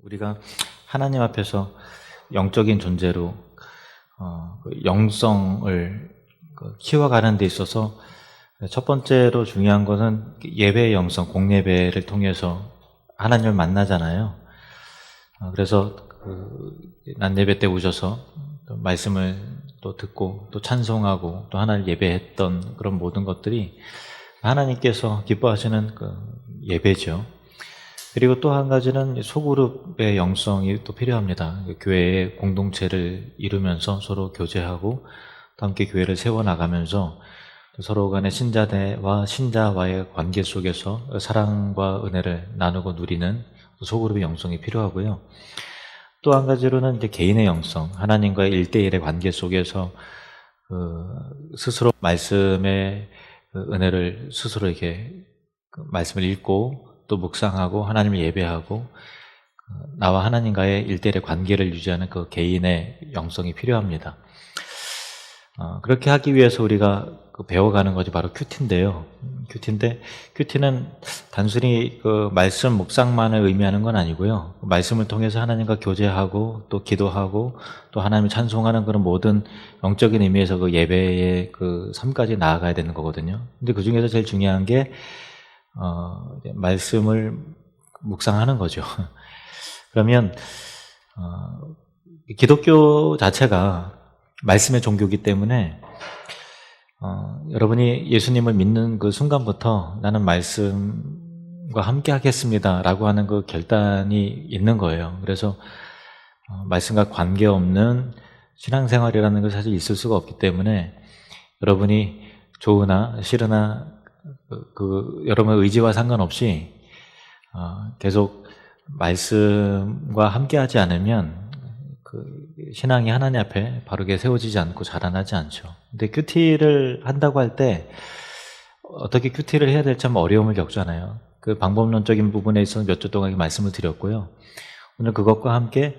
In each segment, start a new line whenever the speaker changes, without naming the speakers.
우리가 하나님 앞에서 영적인 존재로 영성을 키워가는 데 있어서 첫 번째로 중요한 것은 예배의 영성, 공예배를 통해서 하나님을 만나잖아요. 그래서 난 예배 때 오셔서 말씀을 또 듣고 또 찬송하고 또 하나님 예배했던 그런 모든 것들이 하나님께서 기뻐하시는 예배죠. 그리고 또 한 가지는 소그룹의 영성이 또 필요합니다. 교회의 공동체를 이루면서 서로 교제하고 또 함께 교회를 세워나가면서 서로 간의 신자와 신자와의 관계 속에서 사랑과 은혜를 나누고 누리는 소그룹의 영성이 필요하고요. 또 한 가지로는 이제 개인의 영성, 하나님과의 1대1의 관계 속에서 스스로 말씀의 은혜를 스스로 이렇게 말씀을 읽고 또 묵상하고 하나님을 예배하고 나와 하나님과의 1대1의 관계를 유지하는 그 개인의 영성이 필요합니다. 그렇게 하기 위해서 우리가 배워가는 것이 바로 큐티인데요. 큐티는 단순히 말씀 묵상만을 의미하는 건 아니고요. 말씀을 통해서 하나님과 교제하고 또 기도하고 또 하나님을 찬송하는 그런 모든 영적인 의미에서 예배의 삶까지 나아가야 되는 거거든요. 근데 그 중에서 제일 중요한 게 말씀을 묵상하는 거죠. 그러면 기독교 자체가 말씀의 종교이기 때문에 여러분이 예수님을 믿는 그 순간부터 나는 말씀과 함께 하겠습니다 라고 하는 그 결단이 있는 거예요. 그래서 말씀과 관계없는 신앙생활이라는 게 사실 있을 수가 없기 때문에 여러분이 좋으나 싫으나 여러분의 의지와 상관없이 계속 말씀과 함께 하지 않으면 신앙이 하나님 앞에 바르게 세워지지 않고 자라나지 않죠. 근데 큐티를 한다고 할 때 어떻게 큐티를 해야 될지 참 어려움을 겪잖아요. 그 방법론적인 부분에 있어서 몇 주 동안 말씀을 드렸고요. 오늘 그것과 함께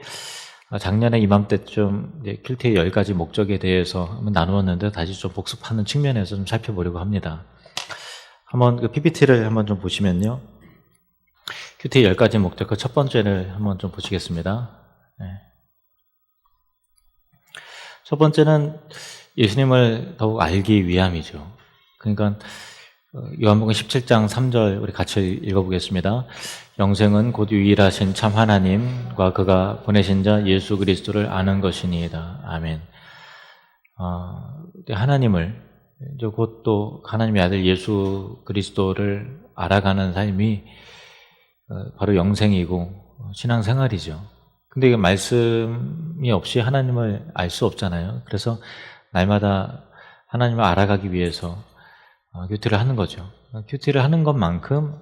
작년에 이맘때쯤 큐티의 10가지 목적에 대해서 한번 나누었는데 다시 좀 복습하는 측면에서 좀 살펴보려고 합니다. 한번 PPT를 한번 좀 보시면요. 큐티의 10가지 목적, 그 첫 번째를 한번 좀 보시겠습니다. 네. 첫 번째는 예수님을 더욱 알기 위함이죠. 그러니까 요한복음 17장 3절 우리 같이 읽어보겠습니다. 영생은 곧 유일하신 참 하나님과 그가 보내신 자 예수 그리스도를 아는 것이니이다. 아멘. 하나님을 곧 또 하나님의 아들 예수 그리스도를 알아가는 삶이 바로 영생이고 신앙생활이죠. 근데 이게 말씀이 없이 하나님을 알 수 없잖아요. 그래서 날마다 하나님을 알아가기 위해서 큐티를 하는 거죠. 큐티를 하는 것만큼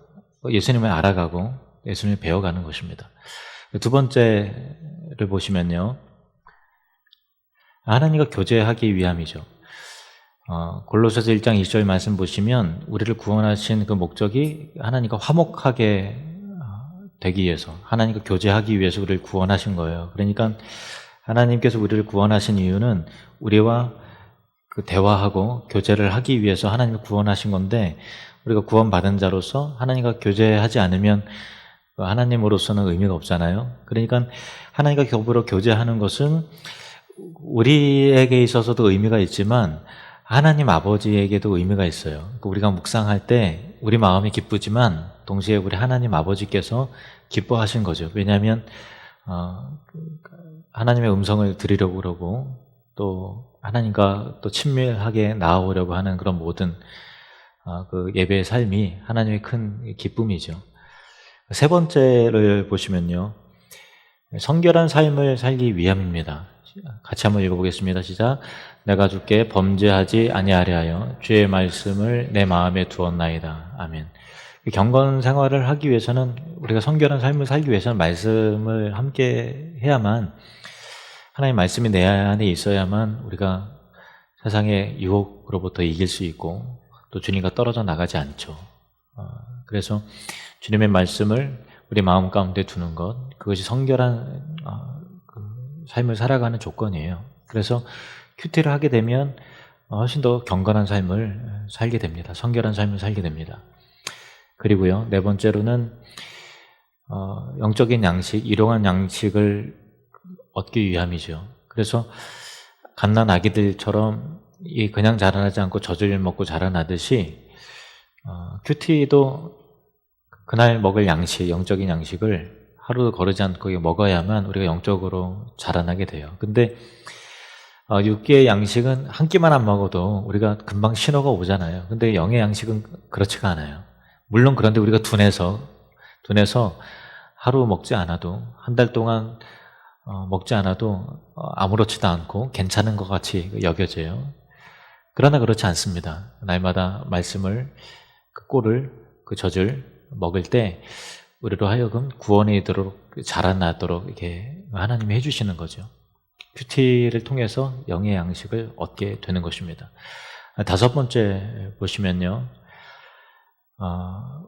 예수님을 알아가고 예수님을 배워가는 것입니다. 두 번째를 보시면요. 하나님과 교제하기 위함이죠. 골로새서 1장 20절 말씀 보시면 우리를 구원하신 그 목적이 하나님과 화목하게 되기 위해서, 하나님과 교제하기 위해서 우리를 구원하신 거예요. 그러니까 하나님께서 우리를 구원하신 이유는 우리와 대화하고 교제를 하기 위해서 하나님을 구원하신 건데, 우리가 구원받은 자로서 하나님과 교제하지 않으면 하나님으로서는 의미가 없잖아요. 그러니까 하나님과 더불어 교제하는 것은 우리에게 있어서도 의미가 있지만 하나님 아버지에게도 의미가 있어요. 우리가 묵상할 때 우리 마음이 기쁘지만 동시에 우리 하나님 아버지께서 기뻐하신 거죠. 왜냐하면 하나님의 음성을 들으려고 그러고 또 하나님과 또 친밀하게 나아오려고 하는 그런 모든 그 예배의 삶이 하나님의 큰 기쁨이죠. 세 번째를 보시면요. 성결한 삶을 살기 위함입니다. 같이 한번 읽어보겠습니다. 시작. 내가 주께 범죄하지 아니하려 하여 주의 말씀을 내 마음에 두었나이다. 아멘. 경건 생활을 하기 위해서는, 우리가 성결한 삶을 살기 위해서는 말씀을 함께 해야만, 하나님의 말씀이 내 안에 있어야만 우리가 세상의 유혹으로부터 이길 수 있고 또 주님과 떨어져 나가지 않죠. 그래서 주님의 말씀을 우리 마음 가운데 두는 것, 그것이 성결한 삶을 살아가는 조건이에요. 그래서 큐티를 하게 되면 훨씬 더 경건한 삶을 살게 됩니다. 성결한 삶을 살게 됩니다. 그리고요, 네 번째로는 영적인 양식, 일용할 양식을 얻기 위함이죠. 그래서 갓난 아기들처럼 그냥 자라나지 않고 젖을 먹고 자라나듯이 큐티도 그날 먹을 양식, 영적인 양식을 하루 거르지 않고 먹어야만 우리가 영적으로 자라나게 돼요. 근데 6개의 양식은 한 끼만 안 먹어도 우리가 금방 신호가 오잖아요. 근데 영의 양식은 그렇지가 않아요. 물론 그런데 우리가 둔해서 하루 먹지 않아도, 한 달 동안 먹지 않아도 아무렇지도 않고 괜찮은 것 같이 여겨져요. 그러나 그렇지 않습니다. 날마다 말씀을, 그 꼴을, 그 젖을 먹을 때 우리로 하여금 구원에 이르도록 자라나도록 이렇게 하나님이 해주시는 거죠. 큐티를 통해서 영의 양식을 얻게 되는 것입니다. 5번째 보시면요,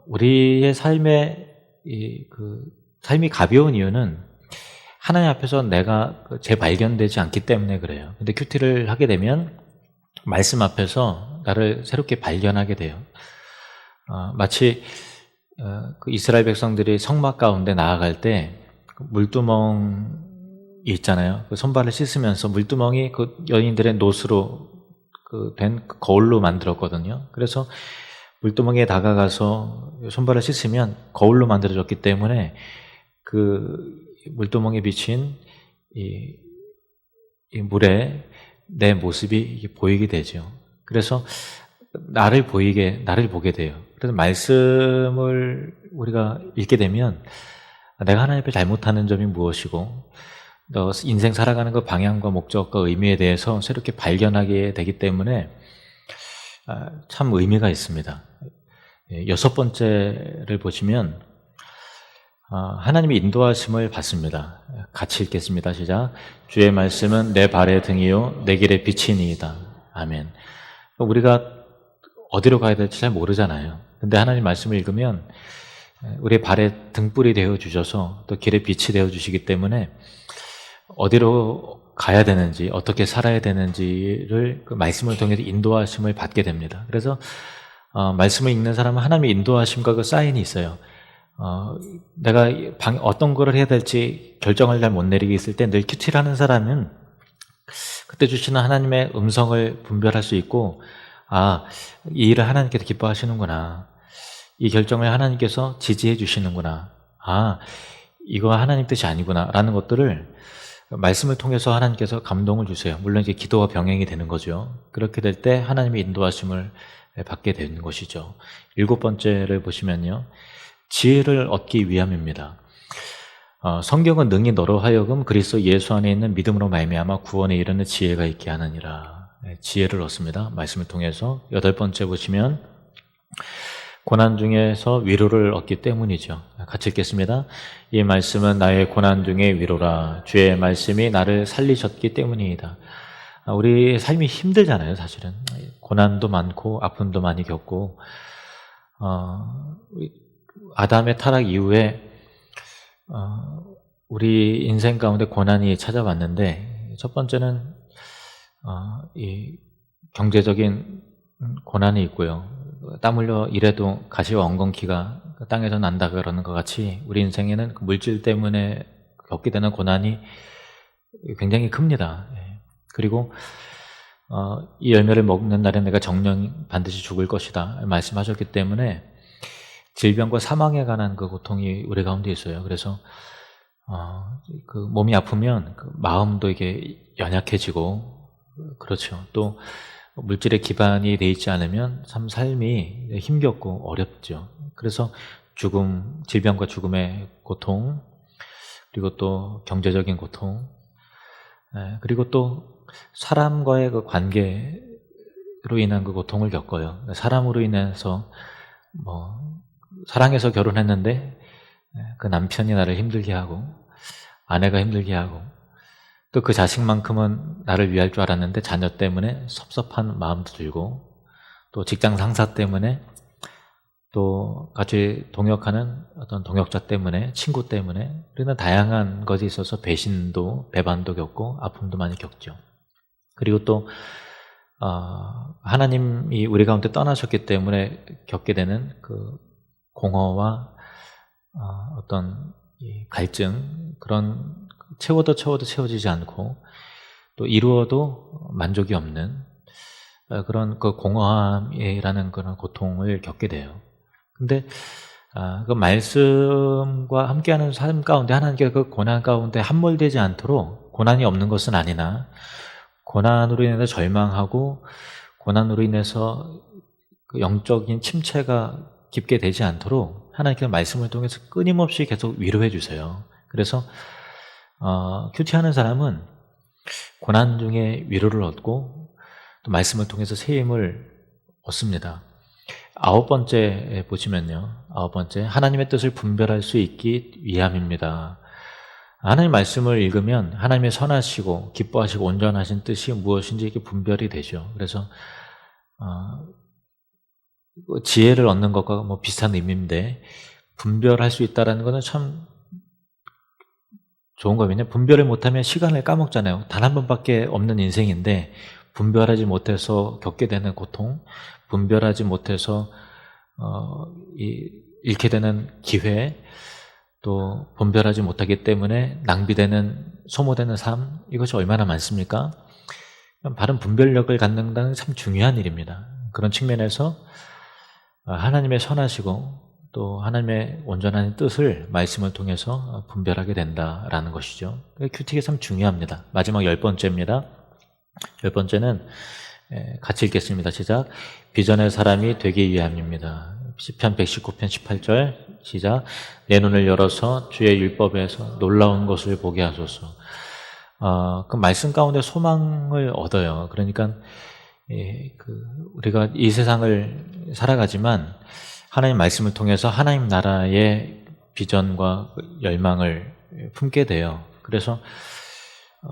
우리의 삶이 가벼운 이유는 하나님 앞에서 내가 재발견되지 않기 때문에 그래요. 근데 큐티를 하게 되면 말씀 앞에서 나를 새롭게 발견하게 돼요. 마치 그 이스라엘 백성들이 성막 가운데 나아갈 때 물두멍이 있잖아요. 그 손발을 씻으면서 물두멍이 그 여인들의 노수로 된 거울로 만들었거든요. 그래서 물두멍에 다가가서 손발을 씻으면 거울로 만들어졌기 때문에 그 물두멍에 비친 이 물에 내 모습이 보이게 되죠. 그래서 나를 보게 돼요. 그래서 말씀을 우리가 읽게 되면 내가 하나님 앞에 잘못하는 점이 무엇이고 인생 살아가는 그 방향과 목적과 의미에 대해서 새롭게 발견하게 되기 때문에 참 의미가 있습니다. 6번째를 보시면 하나님의 인도하심을 받습니다. 같이 읽겠습니다. 시작. 주의 말씀은 내 발의 등이요 내 길의 빛이니이다. 아멘. 우리가 어디로 가야 될지 잘 모르잖아요. 근데 하나님 말씀을 읽으면 우리의 발에 등불이 되어주셔서 또 길의 빛이 되어주시기 때문에 어디로 가야 되는지, 어떻게 살아야 되는지를 그 말씀을 통해서 인도하심을 받게 됩니다. 그래서 말씀을 읽는 사람은 하나님의 인도하심과 그 사인이 있어요. 내가 어떤 거를 해야 될지 결정을 잘 못 내리게 있을 때 늘 큐티를 하는 사람은 그때 주시는 하나님의 음성을 분별할 수 있고, 이 일을 하나님께서 기뻐하시는구나. 이 결정을 하나님께서 지지해 주시는구나. 이거 하나님 뜻이 아니구나. 라는 것들을 말씀을 통해서 하나님께서 감동을 주세요. 물론 이제 기도와 병행이 되는 거죠. 그렇게 될 때 하나님의 인도하심을 받게 되는 것이죠. 7번째를 보시면요, 지혜를 얻기 위함입니다. 성경은 능히 너로 하여금 그리스도 예수 안에 있는 믿음으로 말미암아 구원에 이르는 지혜가 있게 하느니라. 지혜를 얻습니다. 말씀을 통해서. 8번째 보시면 고난 중에서 위로를 얻기 때문이죠. 같이 읽겠습니다. 이 말씀은 나의 고난 중의 위로라. 주의 말씀이 나를 살리셨기 때문이다. 우리 삶이 힘들잖아요, 사실은. 고난도 많고 아픔도 많이 겪고, 아담의 타락 이후에 우리 인생 가운데 고난이 찾아왔는데, 첫 번째는 이 경제적인 고난이 있고요. 땀 흘려 일해도 가시와 엉겅퀴가 땅에서 난다 그러는 것 같이 우리 인생에는 물질 때문에 겪게 되는 고난이 굉장히 큽니다. 그리고 이 열매를 먹는 날에 내가 정령 반드시 죽을 것이다 말씀하셨기 때문에 질병과 사망에 관한 그 고통이 우리 가운데 있어요. 그래서 그 몸이 아프면 그 마음도 이게 연약해지고, 그렇죠. 또 물질의 기반이 돼 있지 않으면 참 삶이 힘겹고 어렵죠. 그래서 질병과 죽음의 고통, 그리고 또 경제적인 고통, 그리고 또 사람과의 그 관계로 인한 그 고통을 겪어요. 사람으로 인해서 사랑해서 결혼했는데 그 남편이 나를 힘들게 하고, 아내가 힘들게 하고, 또 그 자식만큼은 나를 위할 줄 알았는데 자녀 때문에 섭섭한 마음도 들고, 또 직장 상사 때문에, 또 같이 동역하는 어떤 동역자 때문에, 친구 때문에, 우리는 다양한 것이 있어서 배신도, 배반도 겪고 아픔도 많이 겪죠. 그리고 또 하나님이 우리 가운데 떠나셨기 때문에 겪게 되는 그 공허와 어떤 이 갈증, 그런 채워도 채워지지 않고 또 이루어도 만족이 없는 그런 그 공허함이라는 그런 고통을 겪게 돼요. 근데 그 말씀과 함께하는 삶 가운데 하나님께 그 고난 가운데 함몰되지 않도록, 고난이 없는 것은 아니나 고난으로 인해서 절망하고 고난으로 인해서 그 영적인 침체가 깊게 되지 않도록 하나님께서 말씀을 통해서 끊임없이 계속 위로해 주세요. 그래서 큐티하는 사람은 고난 중에 위로를 얻고 또 말씀을 통해서 새 힘을 얻습니다. 9번째 보시면요, 9번째, 하나님의 뜻을 분별할 수 있기 위함입니다. 하나님 말씀을 읽으면 하나님의 선하시고 기뻐하시고 온전하신 뜻이 무엇인지 이게 분별이 되죠. 그래서 지혜를 얻는 것과 뭐 비슷한 의미인데, 분별할 수 있다는 것은 참 좋은 거거든요. 분별을 못하면 시간을 까먹잖아요. 단 한 번밖에 없는 인생인데 분별하지 못해서 겪게 되는 고통, 분별하지 못해서 잃게 되는 기회, 또 분별하지 못하기 때문에 낭비되는, 소모되는 삶, 이것이 얼마나 많습니까? 바른 분별력을 갖는다는 참 중요한 일입니다. 그런 측면에서 하나님의 선하시고 또 하나님의 온전한 뜻을 말씀을 통해서 분별하게 된다라는 것이죠. 큐티가 참 중요합니다. 마지막 10번째입니다. 10번째는 같이 읽겠습니다. 시작. 비전의 사람이 되기 위함입니다. 시편 119편 18절 시작. 내 눈을 열어서 주의 율법에서 놀라운 것을 보게 하소서. 그 말씀 가운데 소망을 얻어요. 그러니까 우리가 이 세상을 살아가지만 하나님 말씀을 통해서 하나님 나라의 비전과 열망을 품게 돼요. 그래서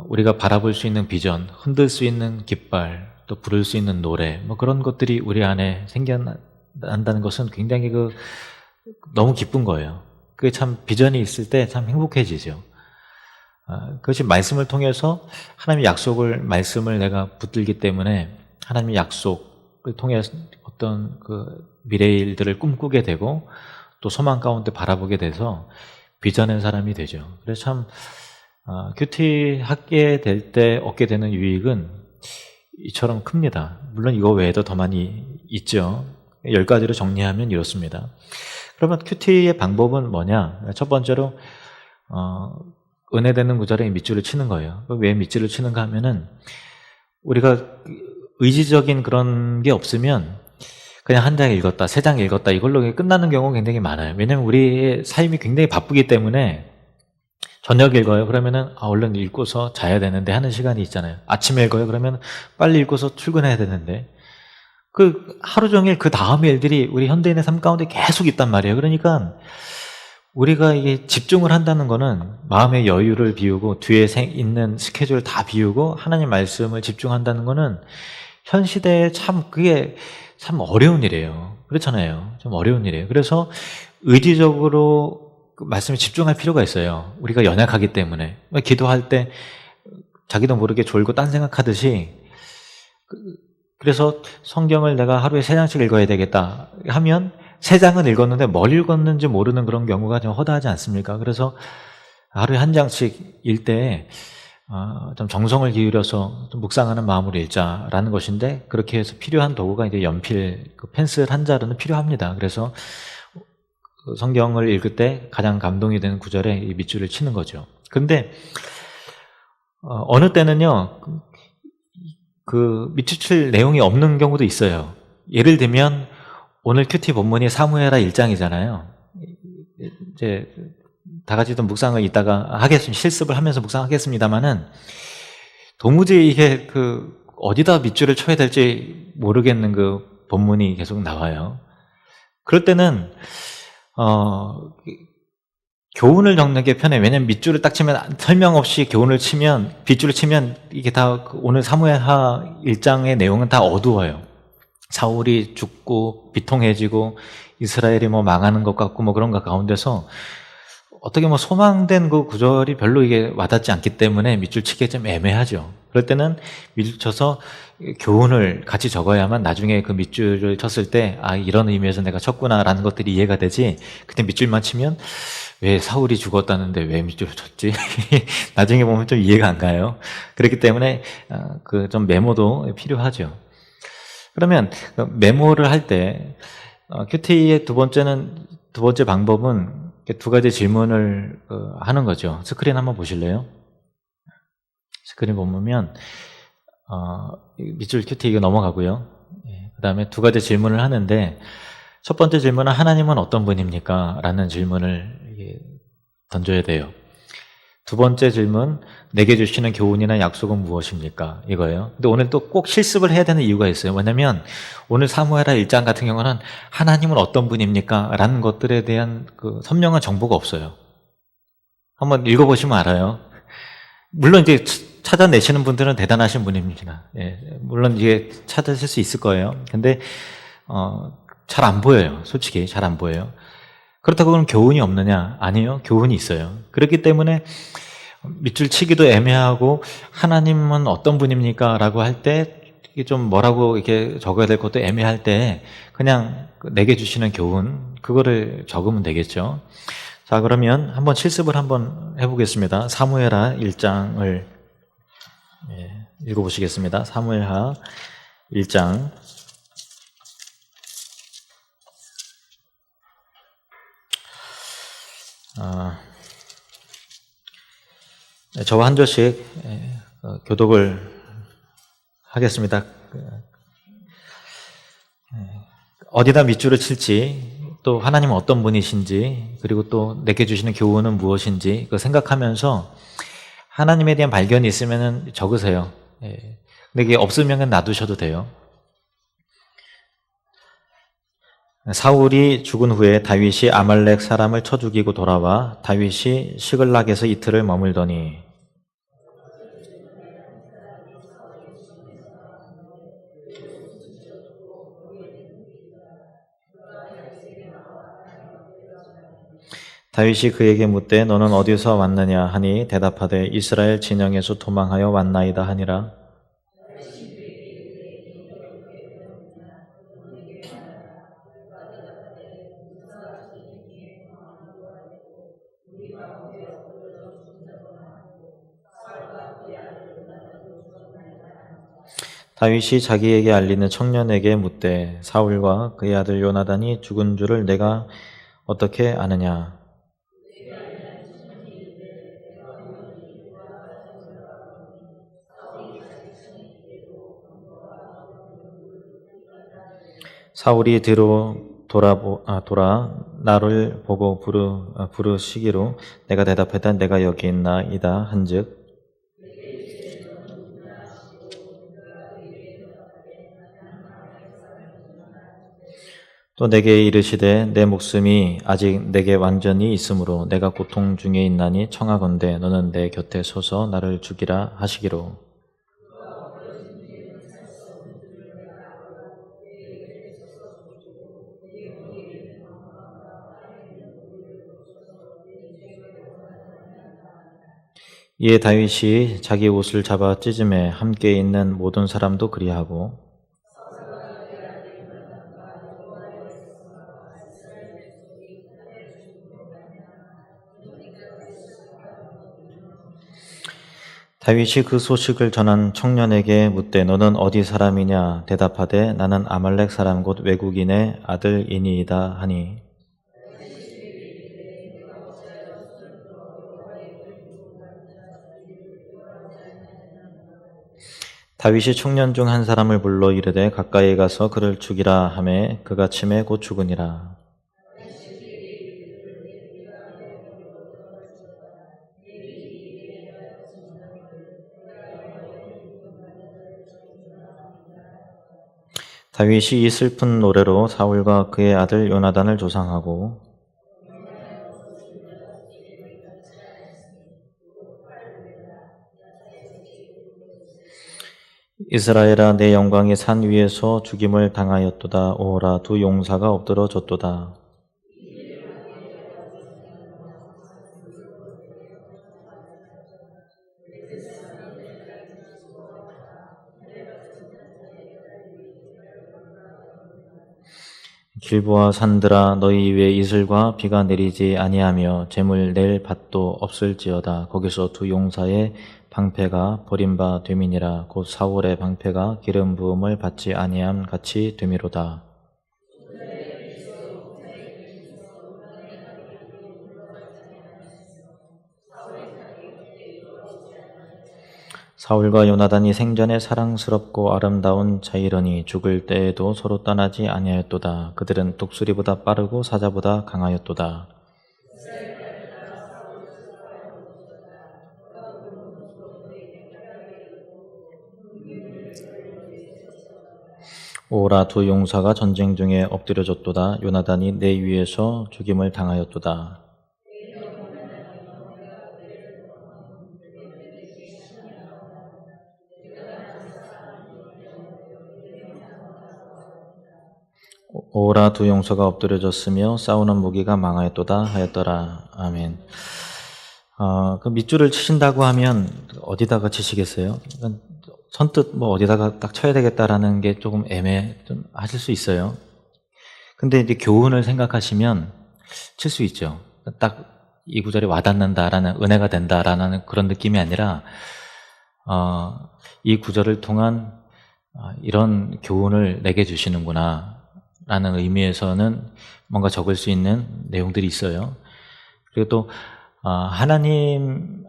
우리가 바라볼 수 있는 비전, 흔들 수 있는 깃발, 또 부를 수 있는 노래, 뭐 그런 것들이 우리 안에 생겨난다는 것은 굉장히 너무 기쁜 거예요. 그게 참 비전이 있을 때 참 행복해지죠. 그것이 말씀을 통해서 하나님의 약속을, 말씀을 내가 붙들기 때문에 하나님의 약속을 통해 어떤 미래의 일들을 꿈꾸게 되고 또 소망 가운데 바라보게 돼서 비전의 사람이 되죠. 그래서 참 큐티 하게 될 때 얻게 되는 유익은 이처럼 큽니다. 물론 이거 외에도 더 많이 있죠. 10가지로 정리하면 이렇습니다. 그러면 큐티의 방법은 뭐냐? 첫 번째로 은혜되는 구절에 밑줄을 치는 거예요. 왜 밑줄을 치는가 하면은 우리가 의지적인 그런 게 없으면 그냥 한 장 읽었다, 3장 읽었다, 이걸로 끝나는 경우가 굉장히 많아요. 왜냐면 우리의 삶이 굉장히 바쁘기 때문에 저녁 읽어요. 그러면은 얼른 읽고서 자야 되는데 하는 시간이 있잖아요. 아침에 읽어요. 그러면 빨리 읽고서 출근해야 되는데 하루 종일 그 다음의 일들이 우리 현대인의 삶 가운데 계속 있단 말이에요. 그러니까 우리가 이게 집중을 한다는 거는 마음의 여유를 비우고 뒤에 있는 스케줄을 다 비우고 하나님 말씀을 집중한다는 거는 현 시대에 그게 참 어려운 일이에요. 그렇잖아요. 좀 어려운 일이에요. 그래서 의지적으로 말씀에 집중할 필요가 있어요. 우리가 연약하기 때문에. 기도할 때 자기도 모르게 졸고 딴 생각하듯이, 그래서 성경을 내가 하루에 3장씩 읽어야 되겠다 하면 3장은 읽었는데 뭘 읽었는지 모르는 그런 경우가 좀 허다하지 않습니까? 그래서 하루에 1장씩 읽 때 좀 정성을 기울여서 좀 묵상하는 마음으로 읽자라는 것인데, 그렇게 해서 필요한 도구가 이제 연필, 펜슬 한 자루는 필요합니다. 그래서 성경을 읽을 때 가장 감동이 되는 구절에 이 밑줄을 치는 거죠. 근데 어느 때는요, 밑줄 칠 내용이 없는 경우도 있어요. 예를 들면 오늘 큐티 본문이 사무엘하 1장이잖아요. 이제 다 같이 좀 묵상을 이따가 실습을 하면서 묵상하겠습니다만은 도무지 이게 어디다 밑줄을 쳐야 될지 모르겠는 본문이 계속 나와요. 그럴 때는 교훈을 적는 게 편해요. 왜냐면 밑줄을 딱 치면 설명 없이 교훈을 치면, 빗줄을 치면 이게 다 오늘 사무엘하 1장의 내용은 다 어두워요. 사울이 죽고 비통해지고 이스라엘이 망하는 것 같고 그런 것 가운데서 어떻게 뭐 소망된 그 구절이 별로 이게 와닿지 않기 때문에 밑줄 치기가 좀 애매하죠. 그럴 때는 밑줄 쳐서 교훈을 같이 적어야만 나중에 그 밑줄을 쳤을 때, 아, 이런 의미에서 내가 쳤구나라는 것들이 이해가 되지, 그때 밑줄만 치면 왜 사울이 죽었다는데 왜 밑줄을 쳤지? 나중에 보면 좀 이해가 안 가요. 그렇기 때문에 그 좀 메모도 필요하죠. 그러면 메모를 할 때 QT의 두 번째 방법은 두 가지 질문을 하는 거죠. 스크린 한번 보실래요? 스크린 보면 밑줄 QT 이거 넘어가고요. 그 다음에 두 가지 질문을 하는데, 첫 번째 질문은 하나님은 어떤 분입니까? 라는 질문을 던져야 돼요. 두 번째 질문, 내게 주시는 교훈이나 약속은 무엇입니까? 이거예요. 근데 오늘 또 꼭 실습을 해야 되는 이유가 있어요. 왜냐면 오늘 사무엘하 1장 같은 경우는 하나님은 어떤 분입니까? 라는 것들에 대한 그 선명한 정보가 없어요. 한번 읽어보시면 알아요. 물론 이제 찾아내시는 분들은 대단하신 분입니다. 예, 물론 이게 찾으실 수 있을 거예요. 근데 잘 안 보여요. 솔직히 잘 안 보여요. 그렇다고 그럼 교훈이 없느냐? 아니요. 교훈이 있어요. 그렇기 때문에 밑줄 치기도 애매하고 하나님은 어떤 분입니까? 라고 할 때 이게 좀 뭐라고 이렇게 적어야 될 것도 애매할 때 그냥 내게 주시는 교훈, 그거를 적으면 되겠죠. 자, 그러면 한번 실습을 한번 해보겠습니다. 사무엘하 1장을 읽어보시겠습니다. 사무엘하 1장. 저와 한 절씩 교독을 하겠습니다. 어디다 밑줄을 칠지, 또 하나님은 어떤 분이신지, 그리고 또 내게 주시는 교훈은 무엇인지 그거 생각하면서 하나님에 대한 발견이 있으면 적으세요. 근데 이게 없으면 놔두셔도 돼요. 사울이 죽은 후에 다윗이 아말렉 사람을 쳐 죽이고 돌아와 다윗이 시글락에서 이틀을 머물더니 다윗이 그에게 묻되 너는 어디서 왔느냐 하니 대답하되 이스라엘 진영에서 도망하여 왔나이다 하니라. 다윗이 자기에게 알리는 청년에게 묻되 사울과 그의 아들 요나단이 죽은 줄을 내가 어떻게 아느냐? 사울이 돌아 나를 보고 부르시기로 내가 대답했다. 내가 여기 있나이다 한즉 또 내게 이르시되 내 목숨이 아직 내게 완전히 있으므로 내가 고통 중에 있나니 청하건대 너는 내 곁에 서서 나를 죽이라 하시기로. 이에 다윗이 자기 옷을 잡아 찢음에 함께 있는 모든 사람도 그리하고 다윗이 그 소식을 전한 청년에게 묻되 너는 어디 사람이냐 대답하되 나는 아말렉 사람 곧 외국인의 아들이니이다 하니 다윗이 청년 중 한 사람을 불러 이르되 가까이 가서 그를 죽이라 하매 그가 침에 곧 죽으니라. 다윗이 이 슬픈 노래로 사울과 그의 아들 요나단을 조상하고 이스라엘아 내 영광이 산 위에서 죽임을 당하였도다. 오호라 두 용사가 엎드러졌도다. 길보아 산들아 너희 위에 이슬과 비가 내리지 아니하며 재물 낼 밭도 없을지어다. 거기서 두 용사의 방패가 버린 바 됨이니라. 곧 사울의 방패가 기름 부음을 받지 아니함 같이 됨이로다. 사울과 요나단이 생전에 사랑스럽고 아름다운 자이러니 죽을 때에도 서로 떠나지 아니하였도다. 그들은 독수리보다 빠르고 사자보다 강하였도다. 오라 두 용사가 전쟁 중에 엎드려졌도다. 요나단이 내 위에서 죽임을 당하였도다. 오라 두 용서가 엎드려졌으며 싸우는 무기가 망하였도다 하였더라. 아멘. 그 밑줄을 치신다고 하면 어디다가 치시겠어요? 선뜻 뭐 어디다가 딱 쳐야 되겠다라는 게 조금 좀 하실 수 있어요. 근데 이제 교훈을 생각하시면 칠 수 있죠. 딱 이 구절이 와닿는다라는, 은혜가 된다라는 그런 느낌이 아니라 이 구절을 통한 이런 교훈을 내게 주시는구나 라는 의미에서는 뭔가 적을 수 있는 내용들이 있어요. 그리고 또 하나님,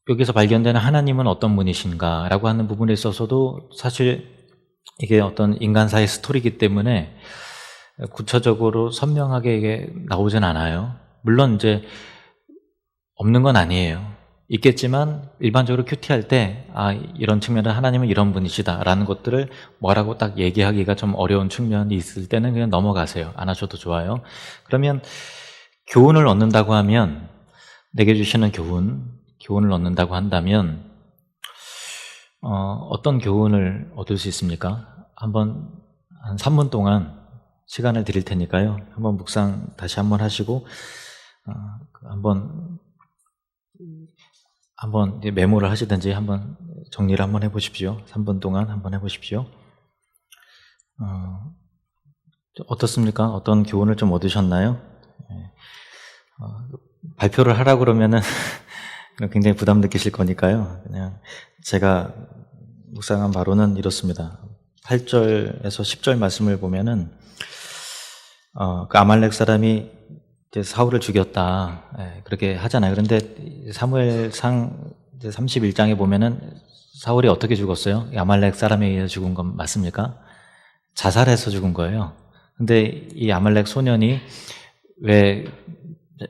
여기서 발견되는 하나님은 어떤 분이신가 라고 하는 부분에 있어서도 사실 이게 어떤 인간사의 스토리이기 때문에 구체적으로 선명하게 이게 나오진 않아요. 물론 이제 없는 건 아니에요. 있겠지만 일반적으로 큐티할 때 이런 측면은 하나님은 이런 분이시다 라는 것들을 뭐라고 딱 얘기하기가 좀 어려운 측면이 있을 때는 그냥 넘어가세요. 안 하셔도 좋아요. 그러면 교훈을 얻는다고 하면, 내게 주시는 교훈을 얻는다고 한다면 어떤 교훈을 얻을 수 있습니까? 한 3분 동안 시간을 드릴 테니까요. 한번 묵상 다시 한번 하시고 한번 메모를 하시든지 한번 정리를 한번 해보십시오. 3분 동안 한번 해보십시오. 어떻습니까? 어떤 교훈을 좀 얻으셨나요? 발표를 하라고 그러면은 굉장히 부담 느끼실 거니까요. 그냥 제가 묵상한 바로는 이렇습니다. 8절에서 10절 말씀을 보면은 그 아말렉 사람이 이제 사울을 죽였다, 그렇게 하잖아요. 그런데 사무엘상 31장에 보면은 사울이 어떻게 죽었어요? 아말렉 사람에 의해 죽은 건 맞습니까? 자살해서 죽은 거예요. 근데 이 아말렉 소년이 왜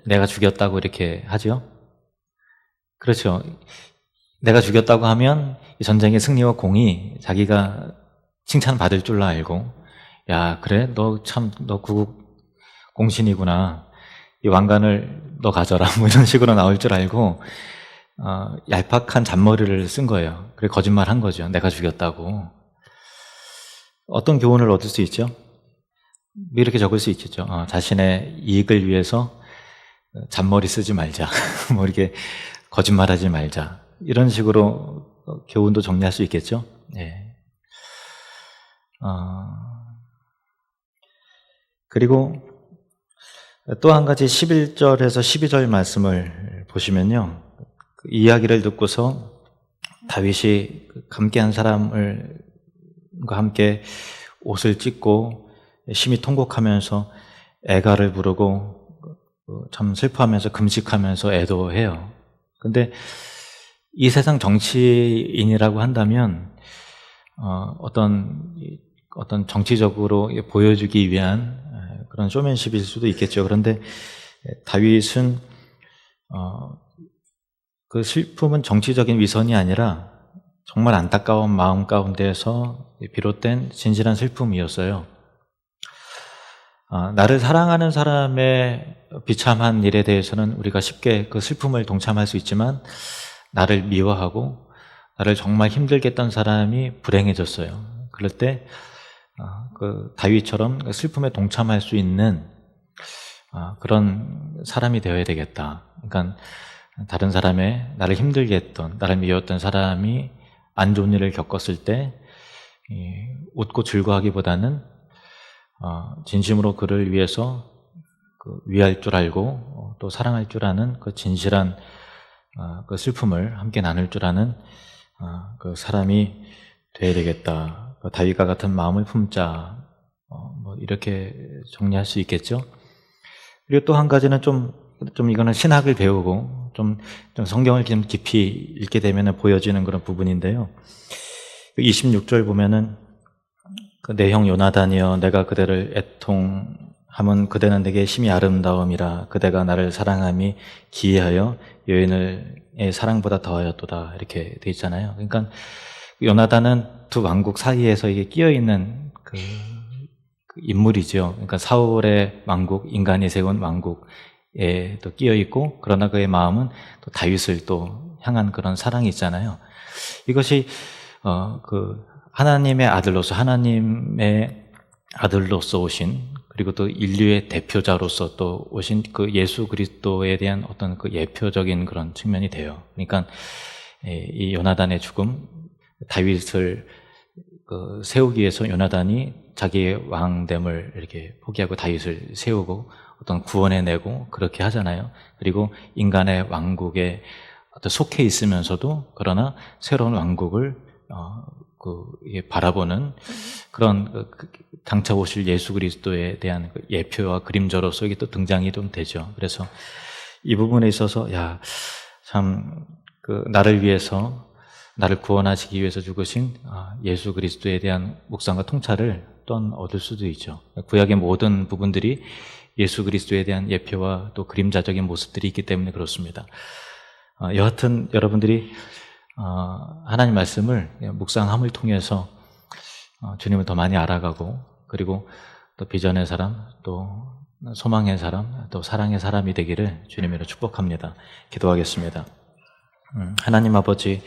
내가 죽였다고 이렇게 하죠? 그렇죠. 내가 죽였다고 하면 이 전쟁의 승리와 공이 자기가 칭찬받을 줄 알고, 야, 그래? 너 구국 공신이구나. 이 왕관을 너 가져라. 뭐 이런 식으로 나올 줄 알고, 얄팍한 잔머리를 쓴 거예요. 그래, 거짓말 한 거죠. 내가 죽였다고. 어떤 교훈을 얻을 수 있죠? 이렇게 적을 수 있겠죠. 자신의 이익을 위해서 잔머리 쓰지 말자. 뭐 이렇게 거짓말하지 말자. 이런 식으로 교훈도 정리할 수 있겠죠. 네. 그리고 또 한 가지 11절에서 12절 말씀을 보시면요, 그 이야기를 듣고서 다윗이 함께한 사람과 함께 옷을 찢고 심히 통곡하면서 애가를 부르고 참 슬퍼하면서 금식하면서 애도해요. 근데 이 세상 정치인이라고 한다면 어떤 정치적으로 보여주기 위한 그런 쇼맨십일 수도 있겠죠. 그런데 다윗은 그 슬픔은 정치적인 위선이 아니라 정말 안타까운 마음 가운데서 비롯된 진실한 슬픔이었어요. 나를 사랑하는 사람의 비참한 일에 대해서는 우리가 쉽게 그 슬픔을 동참할 수 있지만, 나를 미워하고 나를 정말 힘들게 했던 사람이 불행해졌어요. 그럴 때 그 다윗처럼 슬픔에 동참할 수 있는 그런 사람이 되어야 되겠다. 그러니까 다른 사람의, 나를 힘들게 했던, 나를 미웠던 사람이 안 좋은 일을 겪었을 때 웃고 즐거워하기보다는 진심으로 그를 위해서 위할 줄 알고 또 사랑할 줄 아는 그 진실한 그 슬픔을 함께 나눌 줄 아는 그 사람이 되어야 되겠다. 다윗과 같은 마음을 품자. 뭐 이렇게 정리할 수 있겠죠. 그리고 또 한 가지는 좀 이거는 신학을 배우고 좀 성경을 좀 깊이 읽게 되면 보여지는 그런 부분인데요. 26절 보면은 내 형 요나단이여 내가 그대를 애통함은 그대는 내게 심히 아름다움이라 그대가 나를 사랑함이 기이하여 여인의 사랑보다 더하였도다 이렇게 돼 있잖아요. 그러니까 요나단은 두 왕국 사이에서 이게 끼어 있는 그 인물이죠. 그러니까 사울의 왕국, 인간이 세운 왕국에 또 끼어 있고 그러나 그의 마음은 또 다윗을 또 향한 그런 사랑이 있잖아요. 이것이 하나님의 아들로서 하나님의 아들로서 오신 그리고 또 인류의 대표자로서 또 오신 그 예수 그리스도에 대한 어떤 그 예표적인 그런 측면이 돼요. 그러니까 이 요나단의 죽음, 다윗을 세우기 위해서 요나단이 자기의 왕됨을 이렇게 포기하고 다윗을 세우고 어떤 구원해내고 그렇게 하잖아요. 그리고 인간의 왕국에 어떤 속해 있으면서도 그러나 새로운 왕국을 바라보는 그런 장차 오실 예수 그리스도에 대한 예표와 그림자로서 이게 또 등장이 좀 되죠. 그래서 이 부분에 있어서 나를 위해서 나를 구원하시기 위해서 죽으신 예수 그리스도에 대한 묵상과 통찰을 또한 얻을 수도 있죠. 구약의 모든 부분들이 예수 그리스도에 대한 예표와 또 그림자적인 모습들이 있기 때문에 그렇습니다. 여하튼 여러분들이 하나님 말씀을 묵상함을 통해서 주님을 더 많이 알아가고 그리고 또 비전의 사람, 또 소망의 사람, 또 사랑의 사람이 되기를 주님으로 축복합니다. 기도하겠습니다. 하나님 아버지,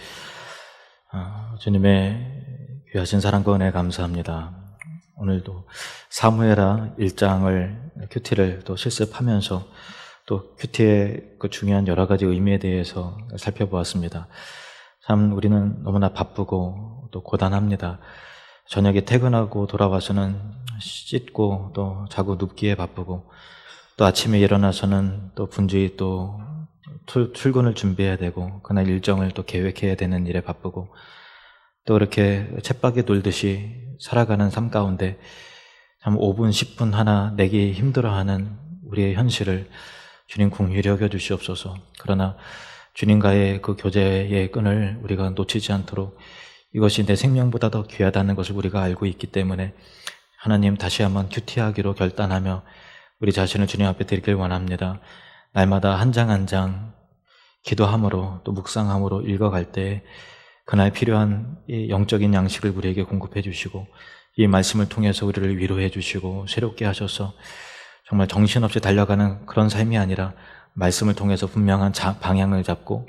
주님의 귀하신 사랑과 은혜 감사합니다. 오늘도 사무엘하 1장을 큐티를 또 실습하면서 또 큐티의 그 중요한 여러 가지 의미에 대해서 살펴보았습니다. 참 우리는 너무나 바쁘고 또 고단합니다. 저녁에 퇴근하고 돌아와서는 씻고 또 자고 눕기에 바쁘고 또 아침에 일어나서는 또 분주히 또 출근을 준비해야 되고 그날 일정을 또 계획해야 되는 일에 바쁘고 또 이렇게 쳇바퀴 돌듯이 살아가는 삶 가운데 참 5분, 10분 하나 내기 힘들어하는 우리의 현실을 주님 긍휼히 여겨 주시옵소서. 그러나 주님과의 그 교제의 끈을 우리가 놓치지 않도록 이것이 내 생명보다 더 귀하다는 것을 우리가 알고 있기 때문에 하나님 다시 한번 큐티하기로 결단하며 우리 자신을 주님 앞에 드리길 원합니다. 날마다 한 장 한 장 기도함으로 또 묵상함으로 읽어갈 때 그날 필요한 이 영적인 양식을 우리에게 공급해 주시고 이 말씀을 통해서 우리를 위로해 주시고 새롭게 하셔서 정말 정신없이 달려가는 그런 삶이 아니라 말씀을 통해서 분명한 방향을 잡고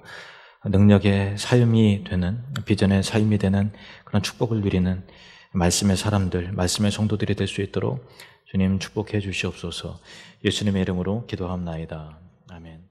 능력의 삶이 되는 비전의 삶이 되는 그런 축복을 누리는 말씀의 사람들, 말씀의 성도들이 될 수 있도록 주님 축복해 주시옵소서. 예수님의 이름으로 기도합나이다. 아멘.